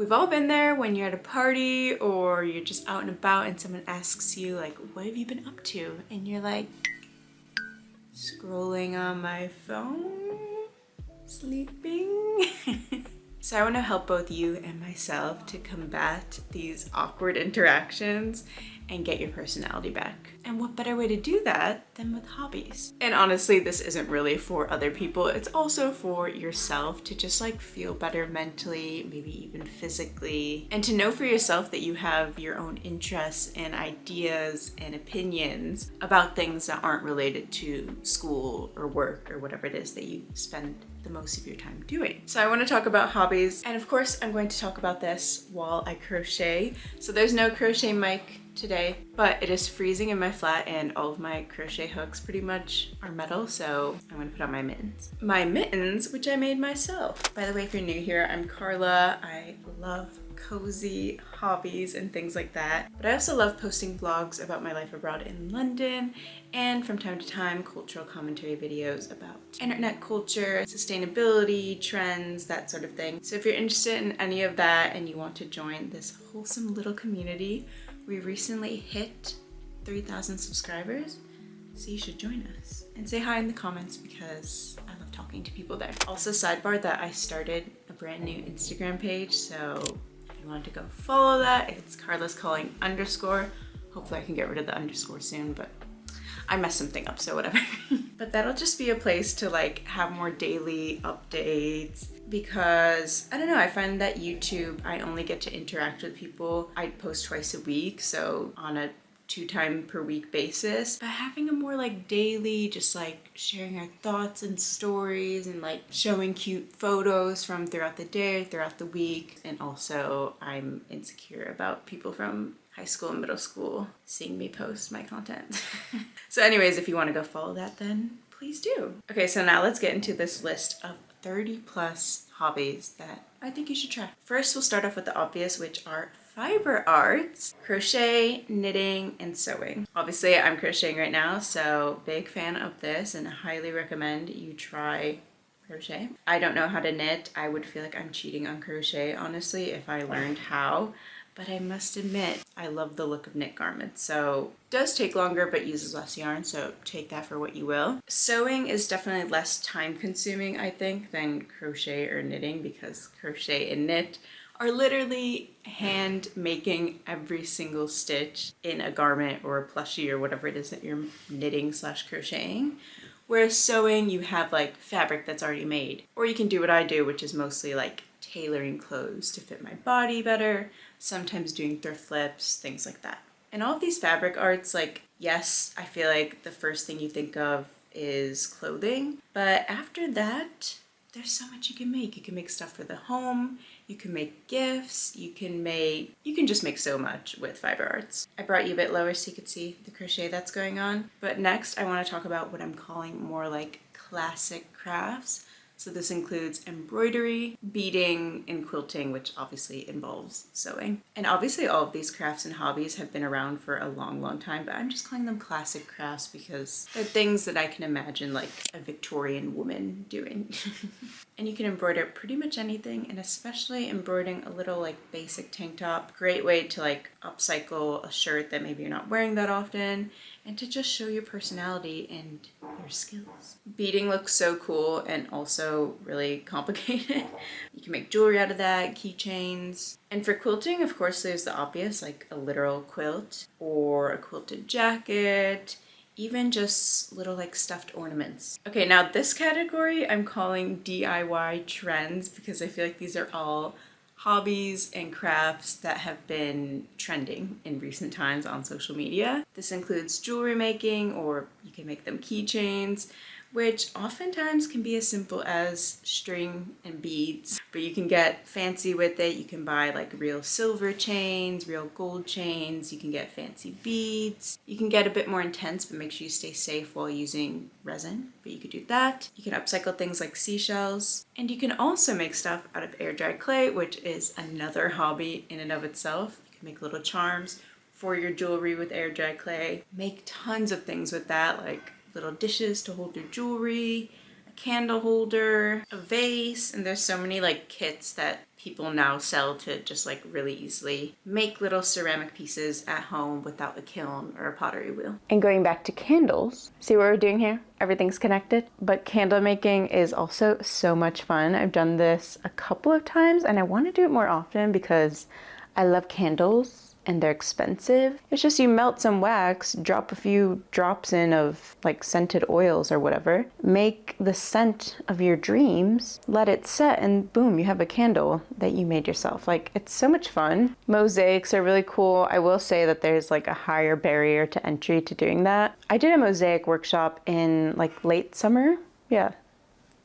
We've all been there when you're at a party or you're just out and about and someone asks you like, what have you been up to? And you're like, scrolling on my phone, sleeping. So I want to help both you and myself to combat these awkward interactions and get your personality back. And what better way to do that than with hobbies? And honestly, this isn't really for other people. It's also for yourself to just like feel better mentally, maybe even physically, and to know for yourself that you have your own interests and ideas and opinions about things that aren't related to school or work or whatever it is that you spend the most of your time doing. So I want to talk about hobbies, and of course I'm going to talk about this while I crochet. So there's no crochet mic today, but it is freezing in my flat and all of my crochet hooks pretty much are metal, so I'm gonna put on my mittens. My mittens, which I made myself. By the way, if you're new here, I'm Carla. I love cozy hobbies and things like that, but I also love posting vlogs about my life abroad in London, and from time to time cultural commentary videos about internet culture, sustainability, trends, that sort of thing. So if you're interested in any of that and you want to join this wholesome little community, we recently hit 3,000 subscribers, so you should join us. And say hi in the comments because I love talking to people there. Also, sidebar that I started a brand new Instagram page, so if you want to go follow that, it's carlascalling_. Hopefully I can get rid of the underscore soon, but I messed something up, so whatever. But that'll just be a place to like have more daily updates, because I don't know, I find that YouTube, I only get to interact with people. I post twice a week, so on a 2-time per week basis. But having a more like daily, just like sharing our thoughts and stories and like showing cute photos from throughout the day, throughout the week. And also I'm insecure about people from high school and middle school seeing me post my content. So anyways, if you want to go follow that, then please do. Okay, so now let's get into this list of 30 plus hobbies that I think you should try. First, we'll start off with the obvious, which are fiber arts, crochet, knitting, and sewing. Obviously, I'm crocheting right now, so big fan of this and highly recommend you try crochet. I don't know how to knit. I would feel like I'm cheating on crochet, honestly, if I learned how. But I must admit, I love the look of knit garments. So it does take longer, but uses less yarn, so take that for what you will. Sewing is definitely less time consuming, I think, than crochet or knitting, because crochet and knit are literally hand making every single stitch in a garment or a plushie or whatever it is that you're knitting / crocheting. Whereas sewing, you have like fabric that's already made. Or you can do what I do, which is mostly like tailoring clothes to fit my body better, sometimes doing thrift flips, things like that. And all of these fabric arts, like, yes, I feel like the first thing you think of is clothing, but after that, there's so much you can make. You can make stuff for the home, you can make gifts, you can just make so much with fiber arts. I brought you a bit lower so you could see the crochet that's going on. But next I want to talk about what I'm calling more like classic crafts. So this includes embroidery, beading, and quilting, which obviously involves sewing. And obviously all of these crafts and hobbies have been around for a long, long time, but I'm just calling them classic crafts because they're things that I can imagine like a Victorian woman doing. And you can embroider pretty much anything, and especially embroidering a little like basic tank top. Great way to like upcycle a shirt that maybe you're not wearing that often, and to just show your personality and your skills. Beading looks so cool and also really complicated. You can make jewelry out of that, keychains. And for quilting, of course, there's the obvious, like a literal quilt or a quilted jacket, even just little like stuffed ornaments. Okay, now this category I'm calling DIY trends because I feel like these are all hobbies and crafts that have been trending in recent times on social media. This includes jewelry making, or you can make them keychains, which oftentimes can be as simple as string and beads, but you can get fancy with it. You can buy like real silver chains, real gold chains, you can get fancy beads. You can get a bit more intense, but make sure you stay safe while using resin, but you could do that. You can upcycle things like seashells, and you can also make stuff out of air dried clay, which is another hobby in and of itself. You can make little charms for your jewelry with air dried clay, make tons of things with that, like little dishes to hold your jewelry, a candle holder, a vase, and there's so many like kits that people now sell to just like really easily make little ceramic pieces at home without a kiln or a pottery wheel. And going back to candles, see what we're doing here? Everything's connected. But candle making is also so much fun. I've done this a couple of times and I want to do it more often because I love candles and they're expensive. It's just you melt some wax, drop a few drops in of like scented oils or whatever, make the scent of your dreams, let it set, and boom, you have a candle that you made yourself. Like, it's so much fun. Mosaics are really cool. I will say that there's like a higher barrier to entry to doing that. I did a mosaic workshop in like late summer. Yeah,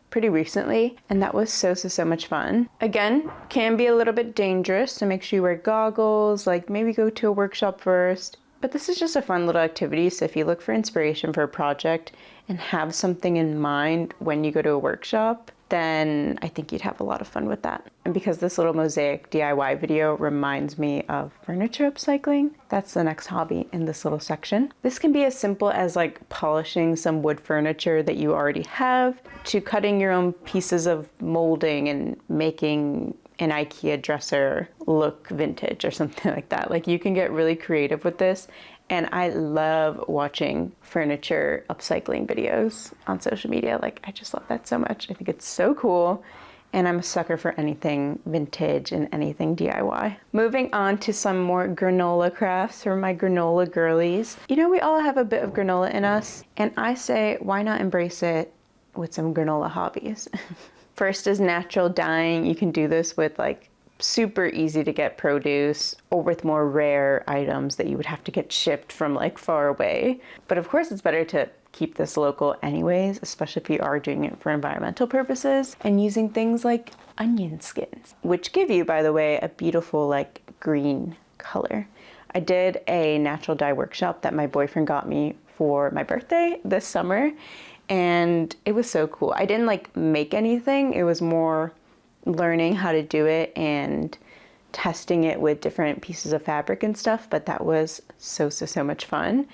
pretty recently, and that was so much fun. Again, can be a little bit dangerous, so make sure you wear goggles, like maybe go to a workshop first. But this is just a fun little activity, so if you look for inspiration for a project and have something in mind when you go to a workshop, then I think you'd have a lot of fun with that. And because this little mosaic DIY video reminds me of furniture upcycling, that's the next hobby in this little section. This can be as simple as like polishing some wood furniture that you already have, to cutting your own pieces of molding and making an IKEA dresser look vintage or something like that. Like, you can get really creative with this. And I love watching furniture upcycling videos on social media. Like, I just love that so much. I think it's so cool. And I'm a sucker for anything vintage and anything DIY. Moving on to some more granola crafts for my granola girlies. You know, we all have a bit of granola in us. And I say, why not embrace it with some granola hobbies? First is natural dyeing. You can do this with like super easy to get produce, or with more rare items that you would have to get shipped from like far away. But of course it's better to keep this local anyways, especially if you are doing it for environmental purposes, and using things like onion skins, which give you, by the way, a beautiful like green color. I did a natural dye workshop that my boyfriend got me for my birthday this summer, and it was so cool. I didn't like make anything, it was more learning how to do it and testing it with different pieces of fabric and stuff, but that was so much fun.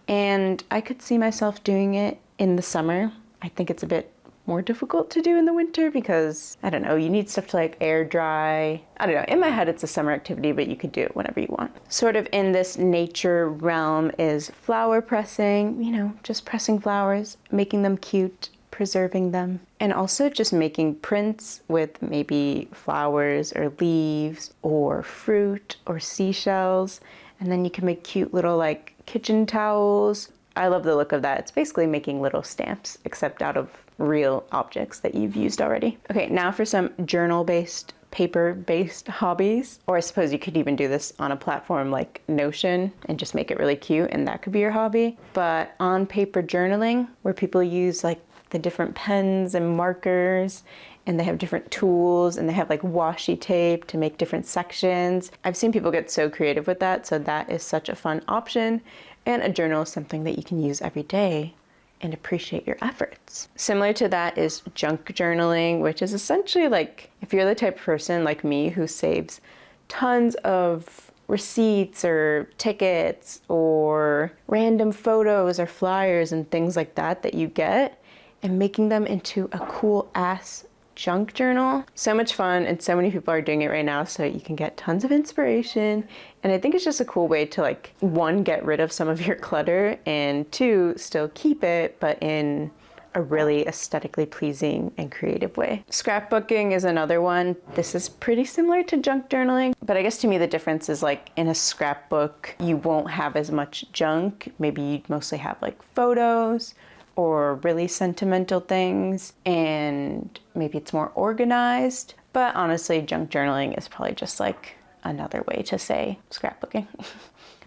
And I could see myself doing it in the summer. I think it's a bit more difficult to do in the winter because, I don't know, you need stuff to like air dry. I don't know, in my head it's a summer activity, but you could do it whenever you want. Sort of in this nature realm is flower pressing, you know, just pressing flowers, making them cute, preserving them, and also just making prints with maybe flowers or leaves or fruit or seashells. And then you can make cute little like kitchen towels. I love the look of that. It's basically making little stamps, except out of real objects that you've used already. Okay, now for some journal-based, paper-based hobbies. Or I suppose you could even do this on a platform like Notion and just make it really cute, and that could be your hobby. But on paper journaling, where people use like the different pens and markers, and they have different tools, and they have like washi tape to make different sections. I've seen people get so creative with that, so that is such a fun option. And a journal is something that you can use every day and appreciate your efforts. Similar to that is junk journaling, which is essentially like, if you're the type of person like me who saves tons of receipts or tickets or random photos or flyers and things like that that you get, and making them into a cool ass junk journal. So much fun, and so many people are doing it right now, so you can get tons of inspiration. And I think it's just a cool way to like, one, get rid of some of your clutter, and two, still keep it, but in a really aesthetically pleasing and creative way. Scrapbooking is another one. This is pretty similar to junk journaling, but I guess to me the difference is like, in a scrapbook, you won't have as much junk. Maybe you'd mostly have like photos or really sentimental things, and maybe it's more organized. But honestly, junk journaling is probably just like another way to say scrapbooking.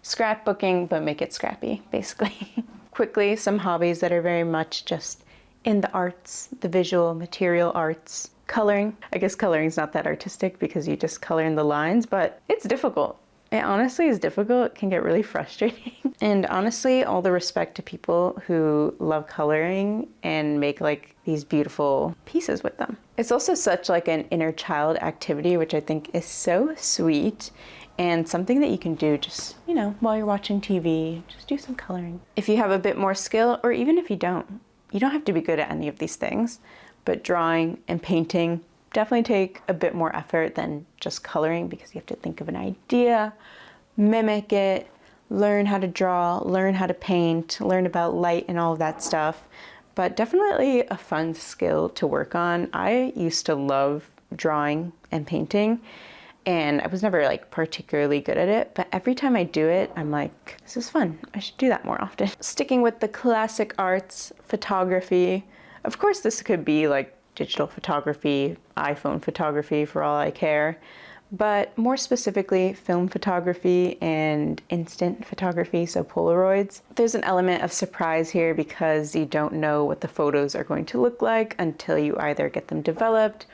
Scrapbooking, but make it scrappy, basically. Quickly, some hobbies that are very much just in the arts, the visual, material arts. Coloring. I guess coloring is not that artistic because you just color in the lines, but it's difficult. It honestly is difficult. It can get really frustrating. And honestly, all the respect to people who love coloring and make like these beautiful pieces with them. It's also such like an inner child activity, which I think is so sweet, and something that you can do just, you know, while you're watching TV, just do some coloring. If you have a bit more skill, or even if you don't have to be good at any of these things. but drawing and painting definitely take a bit more effort than just coloring, because you have to think of an idea, mimic it, learn how to draw, learn how to paint, learn about light and all of that stuff. But definitely a fun skill to work on. I used to love drawing and painting, and I was never like particularly good at it, but every time I do it, I'm like, this is fun. I should do that more often. Sticking with the classic arts, photography. Of course, this could be like digital photography, iPhone photography for all I care, but more specifically film photography and instant photography, so Polaroids. There's an element of surprise here because you don't know what the photos are going to look like until you either get them developed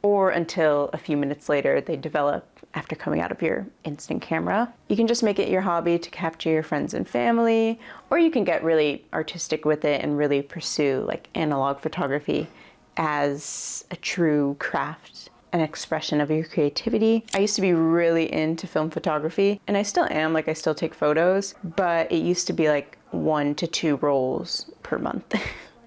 or until a few minutes later they develop after coming out of your instant camera. You can just make it your hobby to capture your friends and family, or you can get really artistic with it and really pursue like analog photography as a true craft, an expression of your creativity. I used to be really into film photography, and I still am, like I still take photos, but it used to be like 1 to 2 rolls per month.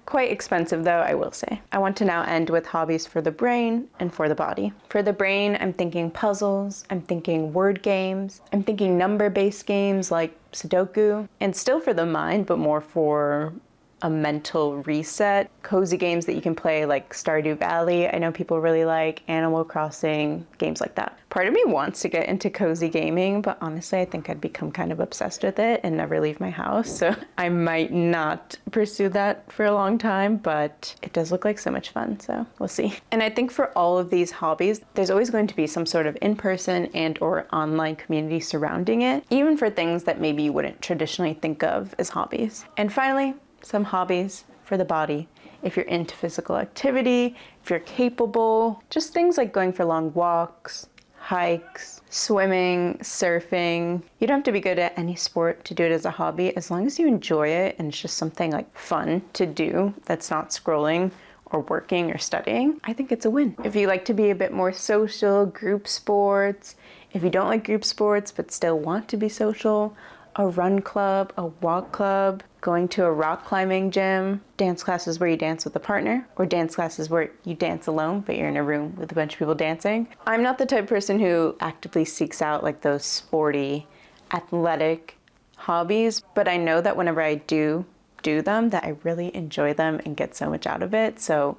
Quite expensive though, I will say. I want to now end with hobbies for the brain and for the body. For the brain, I'm thinking puzzles, I'm thinking word games, I'm thinking number-based games like Sudoku, and still for the mind, but more for a mental reset. Cozy games that you can play like Stardew Valley, I know people really like, Animal Crossing, games like that. Part of me wants to get into cozy gaming, but honestly I think I'd become kind of obsessed with it and never leave my house, so I might not pursue that for a long time, but it does look like so much fun, so we'll see. And I think for all of these hobbies, there's always going to be some sort of in-person and or online community surrounding it, even for things that maybe you wouldn't traditionally think of as hobbies. And finally, some hobbies for the body. If you're into physical activity, if you're capable, just things like going for long walks, hikes, swimming, surfing. You don't have to be good at any sport to do it as a hobby, as long as you enjoy it and it's just something like fun to do that's not scrolling or working or studying. I think it's a win. If you like to be a bit more social, group sports, if you don't like group sports but still want to be social, a run club, a walk club, going to a rock climbing gym, dance classes where you dance with a partner, or dance classes where you dance alone but you're in a room with a bunch of people dancing. I'm not the type of person who actively seeks out like those sporty, athletic hobbies, but I know that whenever I do them, that I really enjoy them and get so much out of it, so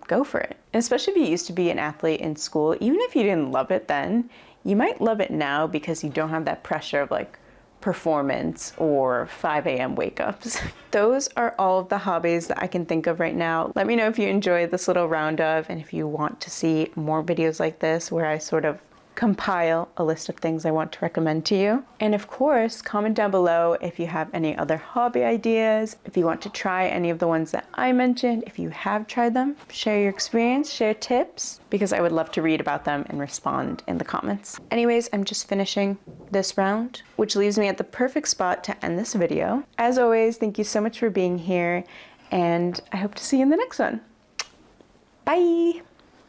go for it. And especially if you used to be an athlete in school, even if you didn't love it then, you might love it now because you don't have that pressure of like performance or 5 a.m. wake-ups. Those are all of the hobbies that I can think of right now. Let me know if you enjoyed this little round of, and if you want to see more videos like this where I sort of compile a list of things I want to recommend to you. And of course, comment down below if you have any other hobby ideas, if you want to try any of the ones that I mentioned, if you have tried them, share your experience, share tips, because I would love to read about them and respond in the comments. Anyways, I'm just finishing this round, which leaves me at the perfect spot to end this video. As always, thank you so much for being here, and I hope to see you in the next one. Bye!